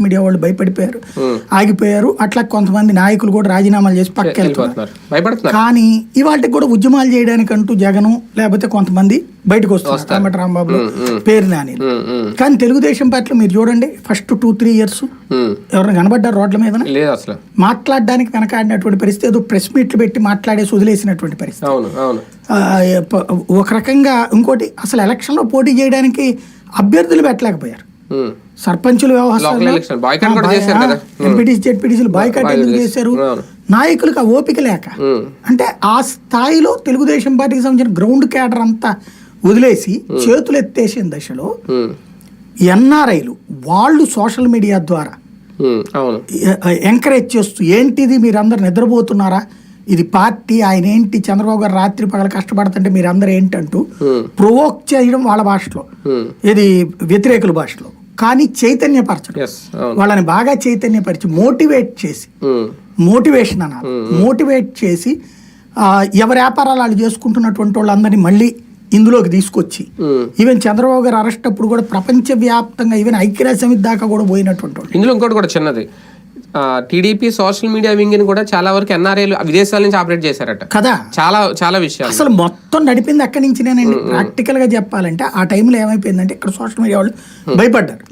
Media వాళ్ళు భయపడిపోయారు, ఆగిపోయారు. అట్లా కొంతమంది నాయకులు కూడా రాజీనామాలు చేసి పక్కకి వెళ్తున్నారు. కానీ ఇవాళకి కూడా ఉద్యమాలు చేయడానికంటూ జగను లేకపోతే కొంతమంది బయటకు వస్తారు, రామటి రాంబాబు పేరు నాని. కానీ తెలుగుదేశం పార్టీలో మీరు చూడండి, ఫస్ట్ 2-3 years ఎవరైనా కనబడ్డారు రోడ్ల మీద మాట్లాడడానికి వెనకాడినటువంటి పరిస్థితి, ఏదో ప్రెస్ మీట్లు పెట్టి మాట్లాడేసి వదిలేసినటువంటి పరిస్థితి. ఒక రకంగా ఇంకోటి, అసలు ఎలక్షన్ లో పోటీ చేయడానికి అభ్యర్థులు పెట్టలేకపోయారు. సర్పంచుల వ్యవస్థ, ఎంపీటీసీ జెడ్పీటీసీలు బాయ్కాట్ ఎందుకు చేశారు? నాయకులకు ఆ ఓపిక లేక. అంటే ఆ స్థాయిలో తెలుగుదేశం పార్టీకి సంబంధించిన గ్రౌండ్ క్యాడర్ అంతా వదిలేసి చేతులు ఎత్తేసిన దశలో ఎన్ఆర్ఐలు వాళ్ళు సోషల్ మీడియా ద్వారా ఎంకరేజ్ చేస్తూ, ఏంటిది మీరందరు నిద్రపోతున్నారా, ఇది పార్టీ, ఆయన ఏంటి చంద్రబాబు గారు రాత్రి పగల కష్టపడుతుంటే మీరందరూ ఏంటంటూ ప్రొవోక్ చేయడం వాళ్ళ భాషలో, ఇది వ్యతిరేకుల భాషలో. కానీ చైతన్యపరచడం, వాళ్ళని బాగా చైతన్యపరిచి మోటివేషన్ అన్నారు, మోటివేట్ చేసి ఎవరి వ్యాపారాలు వాళ్ళు చేసుకుంటున్నటువంటి వాళ్ళందరినీ మళ్ళీ ఇందులోకి తీసుకొచ్చి, ఈవెన్ చంద్రబాబు గారు అరెస్ట్ అప్పుడు కూడా ప్రపంచవ్యాప్తంగా ఈవెన్ ఐక్యరాజ్య సమితి దాకా కూడా పోయినటువంటి వాళ్ళు. ఇందులో ఇంకోటి కూడా చిన్నది, టీడీపీ సోషల్ మీడియా వింగ్ ని కూడా చాలా వరకు ఎన్ఆర్ఐలు విదేశాల నుంచి ఆపరేట్ చేశారట కదా. చాలా విషయాలు అసలు మొత్తం నడిపింది అక్కడి నుంచినేనండి. ప్రాక్టికల్ గా చెప్పాలంటే ఆ టైంలో ఏమైపోయిందంటే ఇక్కడ సోషల్ మీడియా వాళ్ళు భయపడ్డారు.